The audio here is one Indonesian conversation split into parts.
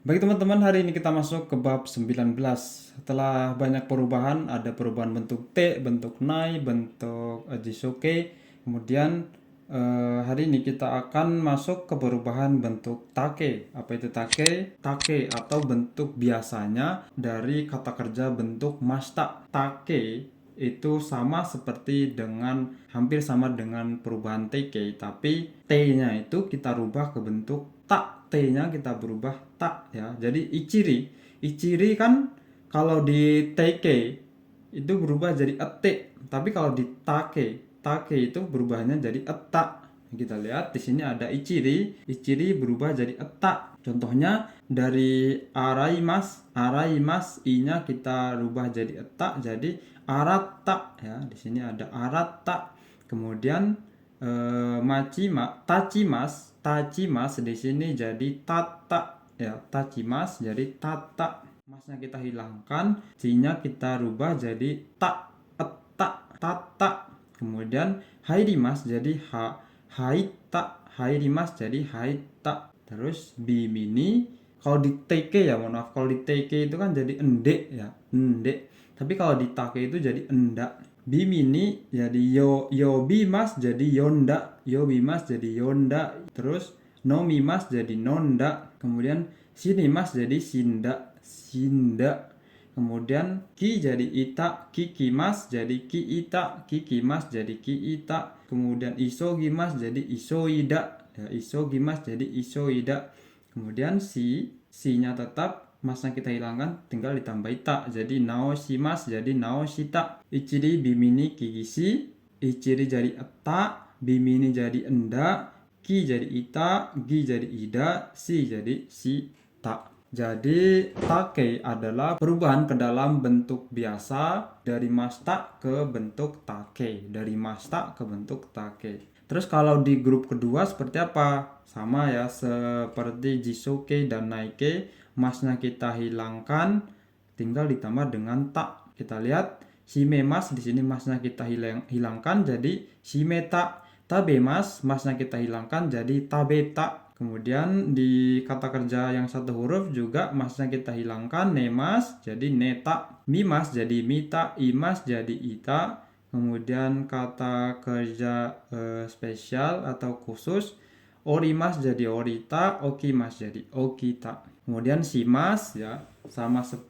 Baik teman-teman, hari ini kita masuk ke bab 19. Setelah banyak perubahan, ada perubahan bentuk T, bentuk Nai, bentuk Jisoke. Kemudian hari ini kita akan masuk ke perubahan bentuk Take. Apa itu Take? Take atau bentuk biasanya dari kata kerja bentuk masta. Take itu sama seperti dengan hampir sama dengan perubahan TK, tapi T-nya itu kita rubah ke bentuk tak. T-nya kita berubah tak ya. Jadi ichiri. Ichiri kan kalau di TK itu berubah jadi etik, tapi kalau di take itu berubahnya jadi etak. Kita lihat di sini ada ichiri. Ichiri berubah jadi etak. Contohnya dari araimas i-nya kita rubah jadi etak jadi arata ya. Di sini ada arata. Kemudian tachimas di sini jadi tata ya. Tachimas jadi tata. Masnya kita hilangkan, c-nya kita rubah jadi tak, etak, tata. Kemudian hairimas jadi haita, hairimas jadi haita. Terus bimini kalau di TK ya, mohon maaf, kalau di TK itu kan jadi endek ya, endek. Tapi kalau di take itu jadi endak. Bimini jadi yobimas jadi yonda, yobimas jadi yonda. Terus nomimas jadi nonda. Kemudian sinimas jadi sinda, sinda. Kemudian ki jadi ita, kikimas jadi kiita, kikimas jadi kiita. Kemudian isogimas jadi isoida, ya, isogimas jadi isoida. Kemudian si-nya tetap, masnya kita hilangkan, tinggal ditambah ita. Jadi naoshimas jadi naoshita. Ichiri bimini kigisi, ichiri jadi eta, bimini jadi enda, ki jadi ita, gi jadi ida, si jadi sita. Jadi take adalah perubahan ke dalam bentuk biasa dari masta ke bentuk take, dari masta ke bentuk take. Terus kalau di grup kedua seperti apa? Sama ya, seperti Jisoke dan Naike, masnya kita hilangkan, tinggal ditambah dengan tak. Kita lihat shimemas, di sini masnya kita hilangkan jadi shimeta. Tabemas, masnya kita hilangkan jadi tabeta. Kemudian di kata kerja yang satu huruf juga masnya kita hilangkan, nemas jadi neta, mimas jadi mita, imas jadi ita. Kemudian kata kerja spesial atau khusus, orimas jadi orita, okimas jadi okita. Kemudian simas ya,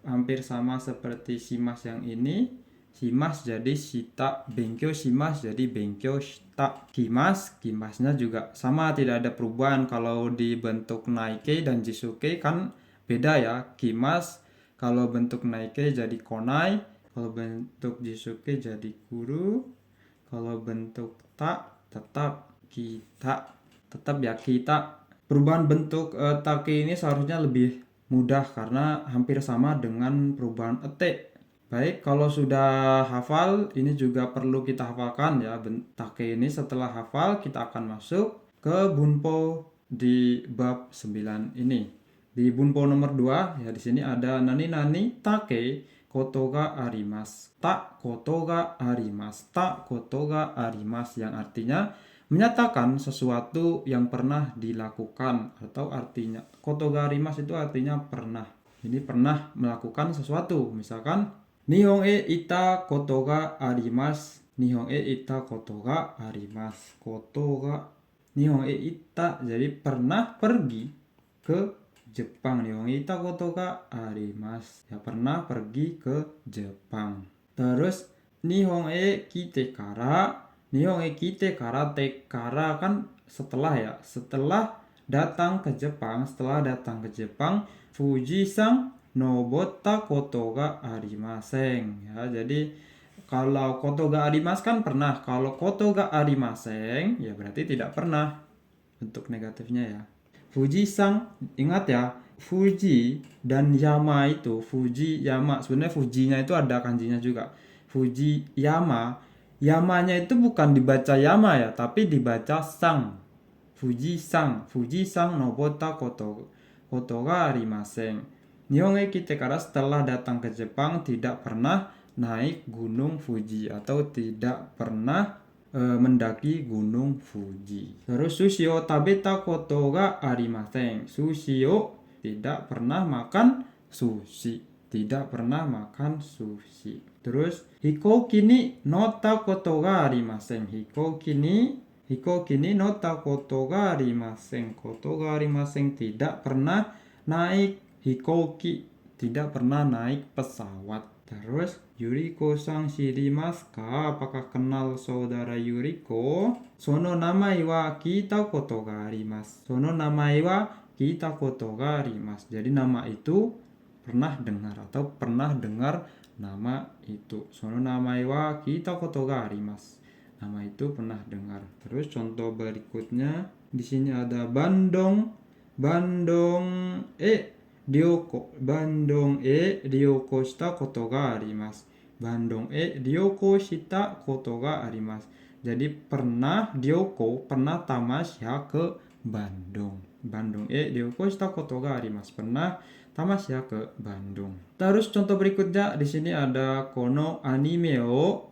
hampir sama seperti simas yang ini. Shimas jadi shita, benkyo shimas jadi benkyo shita. Kimasnya juga sama, tidak ada perubahan. Kalau di bentuk naike dan jisuke kan beda ya. Kimas kalau bentuk naike jadi konai, kalau bentuk jisuke jadi guru, kalau bentuk ta tetap kita, tetap ya kita. Perubahan bentuk take ini seharusnya lebih mudah karena hampir sama dengan perubahan ete. Baik, kalau sudah hafal, ini juga perlu kita hafalkan ya. Take ini setelah hafal, kita akan masuk ke bunpo di bab 9 ini. Di bunpo nomor 2, ya di sini ada nani take koto ga arimasu. Tak koto ga arimasu. Tak koto ga arimasu yang artinya menyatakan sesuatu yang pernah dilakukan, atau artinya koto ga arimasu itu artinya pernah. Ini pernah melakukan sesuatu. Misalkan Nihon e ita koto ga arimasu. Nihon e ita koto ga arimasu. Koto ga Nihon e ita jadi pernah pergi ke Jepang. Nihon e ita koto ga arimasu. Ya, pernah pergi ke Jepang. Terus Nihon e kite kara. Nihon e kite kara, tekara kan setelah ya. Setelah datang ke Jepang, Fujisan nobotta koto ga arimasen ya. Jadi kalau koto ga arimasu kan pernah, kalau koto ga arimasen ya berarti tidak pernah, bentuk negatifnya ya. Fujisan, ingat ya, Fuji dan Yama itu, Fuji Yama, sebenarnya Fujinya itu ada kanjinya juga. Fuji Yama, Yamanya itu bukan dibaca Yama ya, tapi dibaca Sang. Fujisan nobotta koto ga arimasen. Nihon e kite kara, setelah datang ke Jepang tidak pernah naik gunung Fuji atau tidak pernah mendaki gunung Fuji. Terus sushi o tabeta koto ga arimasen. Sushi o tidak pernah makan sushi. Tidak pernah makan sushi. Terus hikoki ni nota koto ga arimasen. Hikoki ni nota koto ga arimasen. Koto ga arimasen, tidak pernah naik hikoki, tidak pernah naik pesawat. Terus Yuriko-san shirimasu ka? Apakah kenal saudara Yuriko? Sono namai wa kita koto ga arimasu. Sono namai wa kita koto ga arimasu. Jadi nama itu pernah dengar atau pernah dengar nama itu. Sono namai wa kita koto ga arimasu. Nama itu pernah dengar. Terus contoh berikutnya di sini ada Bandung ryoko shita koto ga arimasu. Bandung ryoko shita koto ga arimasu. Jadi pernah ryoko, pernah tamasya ke Bandung. Bandung ryoko shita koto ga arimasu. Pernah tamasya ke Bandung. Terus contoh berikutnya di sini ada kono anime o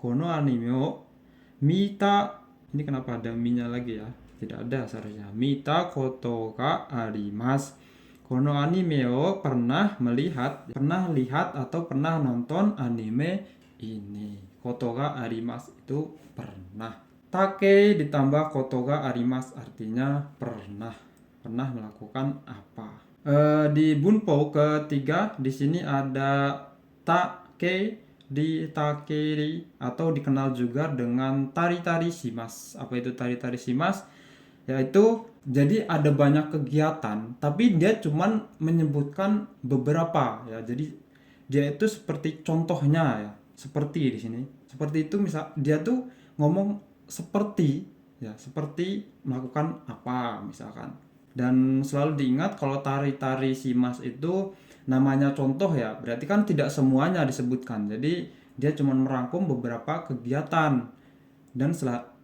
mita. Ini kenapa ada minya lagi ya? Tidak ada seharusnya. Mita koto ga arimasu. Kono anime o pernah lihat atau pernah nonton anime ini. Koto ga arimasu itu pernah. Take ditambah koto ga arimasu artinya pernah melakukan apa. Di bunpo ketiga di sini ada take di takeri atau dikenal juga dengan tari-tari shimasu. Apa itu tari-tari shimasu? Yaitu jadi ada banyak kegiatan tapi dia cuman menyebutkan beberapa ya. Jadi dia itu seperti contohnya ya. Seperti di sini. Seperti itu, misal dia tuh ngomong seperti melakukan apa misalkan. Dan selalu diingat kalau tari-tari shimasu itu namanya contoh ya, berarti kan tidak semuanya disebutkan. Jadi dia cuma merangkum beberapa kegiatan dan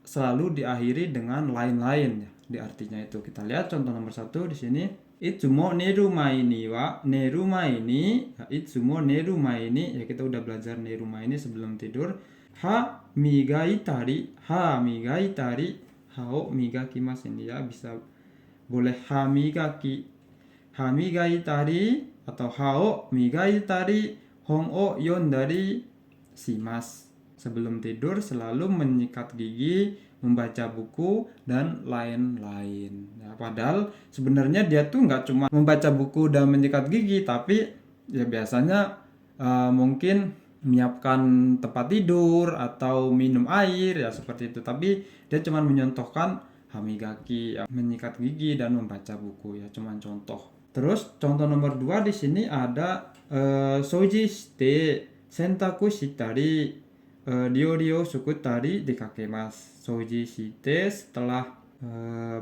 selalu diakhiri dengan lain-lain ya di artinya itu. Kita lihat contoh nomor 1 di sini. Itsumo neru mai ni itsumo neru mai ni, ya kita udah belajar neru mai ni sebelum tidur. Ha migaitari, hao migakimasu, ini ya bisa boleh hamigaki, hamigaitari atau hao migaitari, hon o yondari shimasu. Sebelum tidur selalu menyikat gigi, membaca buku dan lain-lain. Ya, padahal sebenarnya dia tuh nggak cuma membaca buku dan menyikat gigi, tapi ya biasanya mungkin menyiapkan tempat tidur atau minum air ya seperti itu. Tapi dia cuma menyontohkan hamigaki, ya, menyikat gigi dan membaca buku ya, cuman contoh. Terus contoh nomor 2 di sini ada soji shite sentaku shitari ryori o shukutari dekakemasu. Soji shite setelah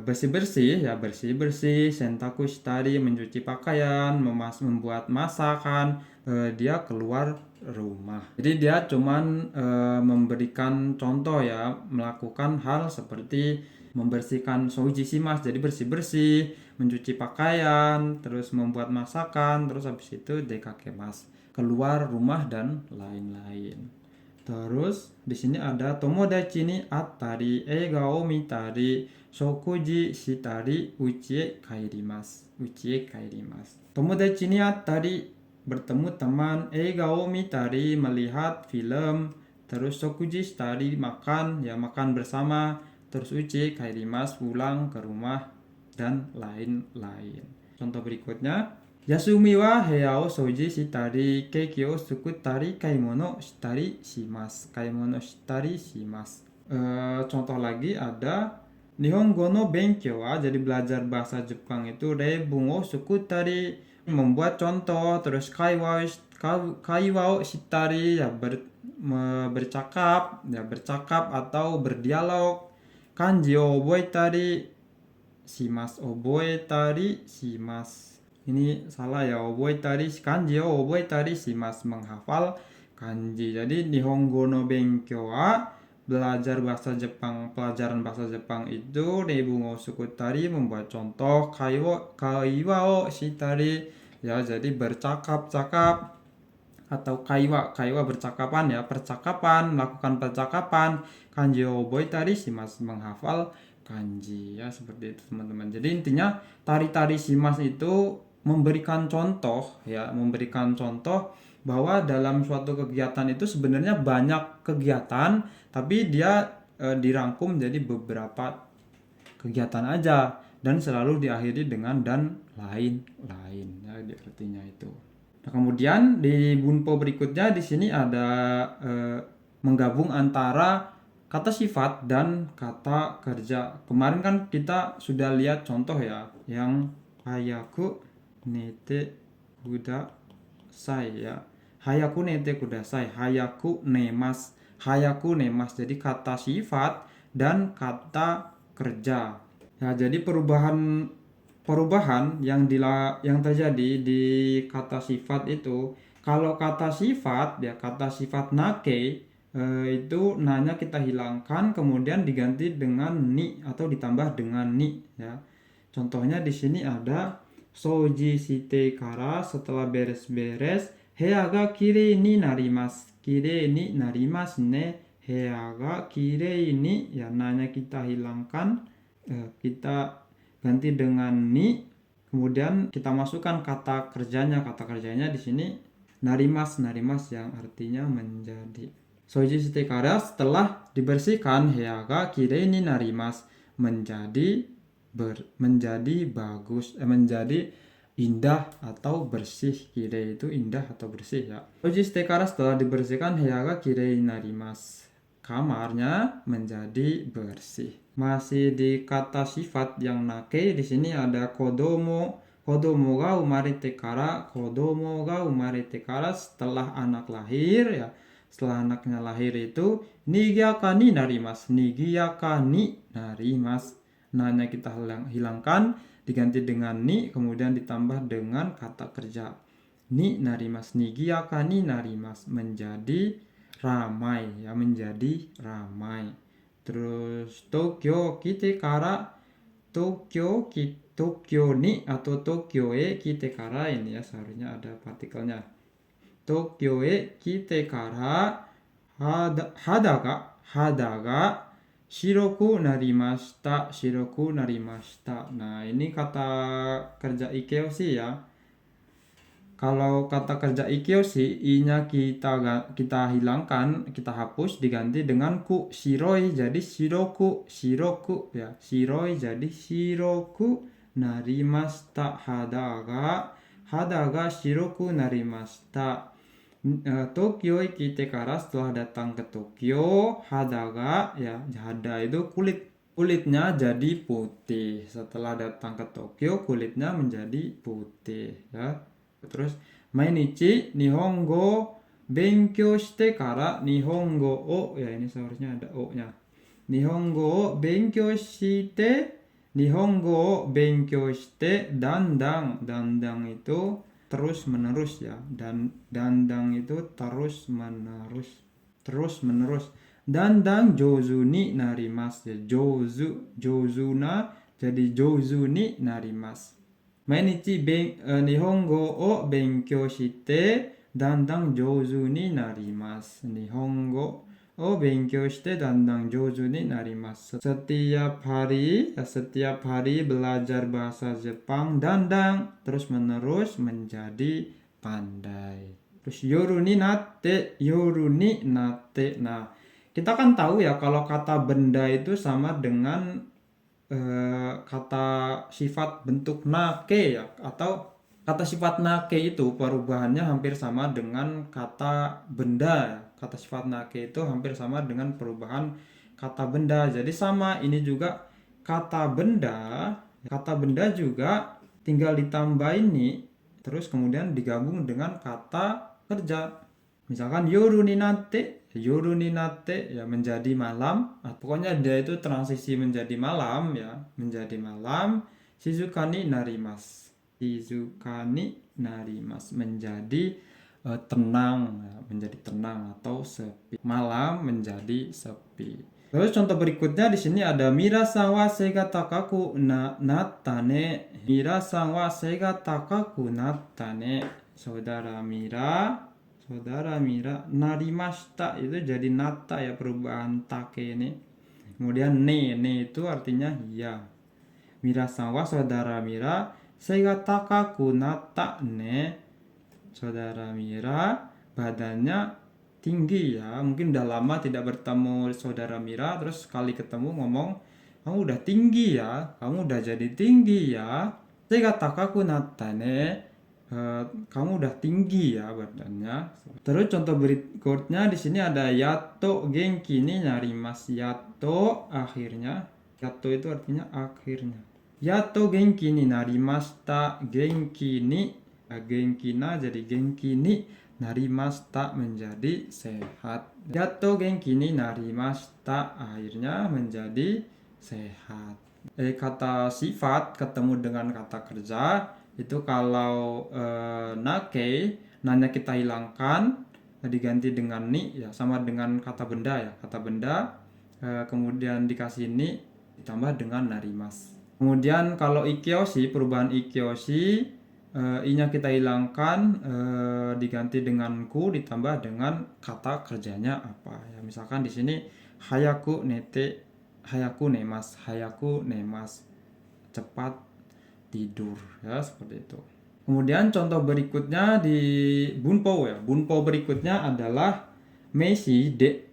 bersih-bersih, sentaku shitari mencuci pakaian, membuat masakan, dia keluar rumah. Jadi dia cuman memberikan contoh ya, melakukan hal seperti membersihkan soji shimasu, jadi bersih-bersih, mencuci pakaian, terus membuat masakan, terus habis itu dekakemasu, keluar rumah dan lain-lain. Terus di sini ada tomodachi ni attari, eiga o mitari, shokuji shitari, uchi e kaerimasu. Tomodachi ni attari, bertemu teman, eiga o mitari, melihat film, terus shokuji shitari, makan, ya makan bersama, terus uchi kaerimasu, pulang ke rumah dan lain-lain. Contoh berikutnya, yasumi wa heya o soji shitari, keiki o sukutari, kaimono shitari shimasu. Contoh lagi ada Nihongo no benkyou wa, jadi belajar bahasa Jepang itu reibun o sukutari, membuat contoh, terus kaiwa o shitari, ya bercakap atau berdialog. Kanji o oboetari shimasu. Ini salah ya, kanji o oboetari shimasu, menghafal kanji. Jadi Nihongo no benkyou wa, belajar bahasa Jepang, pelajaran bahasa Jepang itu reibun o sukutari, membuat contoh, kaiwa o shitari, ya jadi bercakap-cakap, atau kaiwa bercakapan ya, percakapan, melakukan percakapan. Kanji o oboetari shimasu, menghafal kanji ya, seperti itu teman-teman. Jadi intinya tari-tari shimasu itu memberikan contoh ya, memberikan contoh bahwa dalam suatu kegiatan itu sebenarnya banyak kegiatan, tapi dia dirangkum jadi beberapa kegiatan aja dan selalu diakhiri dengan dan lain-lain ya, artinya itu. Nah, kemudian di bunpo berikutnya di sini ada menggabung antara kata sifat dan kata kerja. Kemarin kan kita sudah lihat contoh ya, yang hayaku nete kudasai ya. Hayaku nete kudasai, hayaku nemas. Hayaku nemas jadi kata sifat dan kata kerja. Ya, jadi perubahan yang terjadi di kata sifat itu, kalau kata sifat ya, kata sifat nake itu nanya kita hilangkan kemudian diganti dengan ni atau ditambah dengan ni ya. Contohnya di sini ada soji shite kara, setelah beres-beres heya ga kirei ni narimasu. Kirei ni narimasu ne. Heya ga kirei ni ya, nanya kita hilangkan, kita ganti dengan ni, kemudian kita masukkan kata kerjanya. Kata kerjanya di sini narimas yang artinya menjadi. Soji shite kara, setelah dibersihkan, heya ga kirei ni narimasu, menjadi bagus, menjadi indah atau bersih. Kirei itu indah atau bersih ya. Soji shite kara, setelah dibersihkan, heya ga kirei ni narimasu, kamarnya menjadi bersih. Masih di kata sifat yang nake, di sini ada kodomo. Kodomo ga umarete kara, kodomo ga umarete kara, setelah anak lahir ya. Setelah anaknya lahir itu nigiyaka ni narimasu. Nigiyaka ni narimasu. Nanya kita hilangkan diganti dengan ni, kemudian ditambah dengan kata kerja. Ni narimasu, nigiyaka ni narimasu, menjadi ramai ya, menjadi ramai. Terus Tokyo kite kara, Tokyo ni atau Tokyo e kite kara, ini ya seharusnya ada partikelnya. Tokyo e kite kara hada ga shiroku narimashita. Shiroku narimashita. Nah, ini kata kerja ikeoshi ya. Kalau kata kerja ikeoshi, i-nya kita hilangkan, kita hapus, diganti dengan ku. Shiroi jadi shiroku ya. Shiroi jadi shiroku narimashita. Hada ga shiroku narimashita. Tokyo kite kara, setelah datang ke Tokyo, hada ga ya, hada itu kulitnya jadi putih. Setelah datang ke Tokyo, kulitnya menjadi putih ya. Terus mainichi nihongo benkyou shite kara, nihongo o ya, ini seharusnya ada o nya. Nihongo o benkyou shite, nihongo o benkyou shite, dandang itu terus menerus ya, dan dandang itu terus menerus. Dandang jouzu ni narimasu ya, jouzu na jadi jouzu ni narimasu. Mainichi nihongo o benkyou shite dandang jouzu ni narimasu. Nihongo o benkyou shite dandang jouzu ni narimasu. Setiap hari belajar bahasa Jepang, dandang terus menerus menjadi pandai. Terus yoru ni natte. Nah, kita kan tahu ya kalau kata benda itu sama dengan kata sifat bentuk nake ya, atau kata sifat nake itu perubahannya hampir sama dengan kata benda. Kata sifat nake itu hampir sama dengan perubahan kata benda. Jadi sama, ini juga kata benda juga tinggal ditambah ini, terus kemudian digabung dengan kata kerja. Misalkan yoru ni natte ya, menjadi malam. Pokoknya dia itu transisi menjadi malam ya, menjadi malam. Shizuka ni narimasu, menjadi tenang ya, menjadi tenang atau sepi. Malam menjadi sepi. Terus contoh berikutnya di sini ada mirasan wa seiga takaku natta ne. Mirasan wa seiga takaku natta ne. Saudara Mira narimashita itu jadi natta ya, perubahan take ini. Kemudian ne itu artinya ya. Mirasan wa, saudara Mira, Seiga takaku natta ne. Saudara Mira, badannya tinggi ya. Mungkin udah lama tidak bertemu saudara Mira, terus sekali ketemu ngomong, kamu udah tinggi ya, kamu udah jadi tinggi ya. Seiga takaku natta ne. Kamu udah tinggi ya badannya. Terus contoh berikutnya di sini ada yato genki ni narimasu. Yato akhirnya. Yato itu artinya akhirnya. Yato genki ni narimashita. Genki ni genki na jadi genki ni narimashita menjadi sehat. Yato genki ni narimashita akhirnya menjadi sehat. Kata sifat ketemu dengan kata kerja itu kalau nake nanya kita hilangkan diganti dengan ni ya, sama dengan kata benda ya, kata benda kemudian dikasih ni ditambah dengan narimas. Kemudian kalau ikyoshi, perubahan ikyoshi i-nya kita hilangkan diganti dengan ku ditambah dengan kata kerjanya apa ya. Misalkan di sini hayaku nete, hayaku nemas, hayaku nemas, cepat tidur ya, seperti itu. Kemudian contoh berikutnya di bunpo ya. Bunpo berikutnya adalah meshi de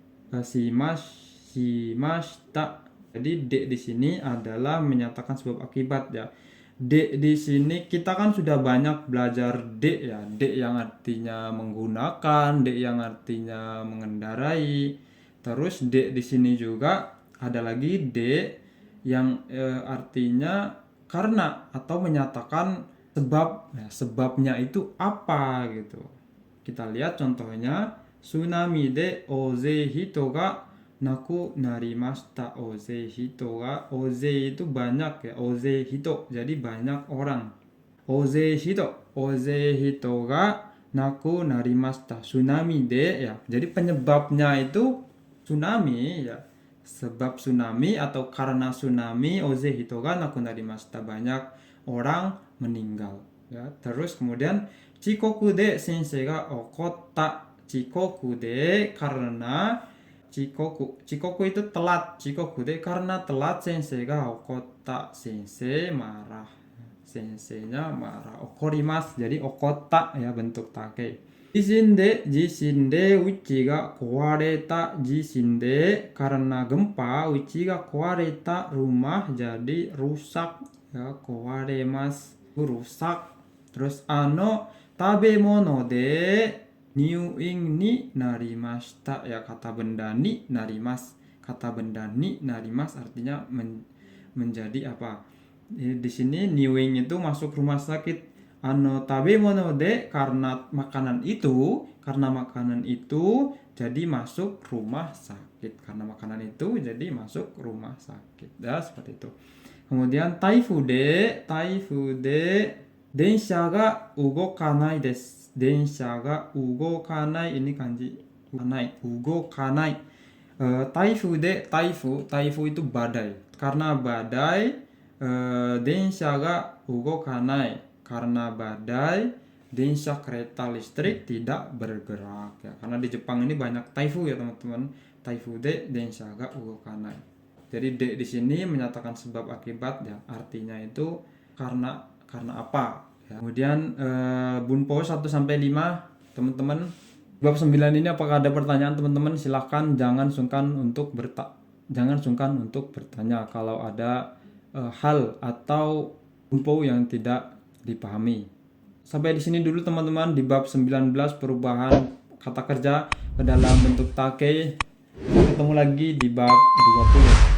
shimashita. Jadi de di sini adalah menyatakan sebab akibat ya. De di sini kita kan sudah banyak belajar de ya. De yang artinya menggunakan, de yang artinya mengendarai. Terus de di sini juga ada lagi de yang artinya karena atau menyatakan sebab. Nah, sebabnya itu apa gitu. Kita lihat contohnya, tsunami de oze hito ga naku narimashita. Oze hito ga, oze itu banyak ya, oze hito jadi banyak orang. Oze hito ga naku narimashita. Tsunami de ya, jadi penyebabnya itu tsunami ya. Sebab tsunami atau karena tsunami oze hito ga naku narimashita, banyak orang meninggal ya. Terus kemudian chikoku de sensei ga okotta. Chikoku de karena chikoku itu telat. Chikoku de karena telat sensei ga okotta, sensei marah. Senseinya marah. Okorimasu jadi okotta ya, bentuk take. Jishin de uchi ga kowareta. Jishin de karena gempa, uchi ga kowareta rumah jadi rusak ya, kowaremasu rusak. Terus tabemono de nyuing ni narimashita ya, kata benda ni narimas. Kata benda ni narimas artinya menjadi apa? Di sini nyuing itu masuk rumah sakit. Tabemono de karena makanan itu jadi masuk rumah sakit. Karena makanan itu jadi masuk rumah sakit ya, seperti itu. Kemudian taifu de densha ga ugokanai desu. Densha ga ugokanai, ini kanji ugokanai, ugokanai. Taifu itu badai. Karena badai densha ga ugokanai. Karena badai, densha kereta listrik tidak bergerak ya. Karena di Jepang ini banyak taifu ya teman-teman. Taifu de densha ga ugokanai. Jadi de di sini menyatakan sebab akibat ya. Artinya itu karena apa ya. Kemudian bunpo 1 sampai 5 teman-teman. Bab 9 ini apakah ada pertanyaan teman-teman? Silahkan, jangan sungkan untuk bertanya kalau ada hal atau bunpo yang tidak dipahami. Sampai di sini dulu teman-teman di bab 19 perubahan kata kerja ke dalam bentuk take. Ketemu lagi di bab 20.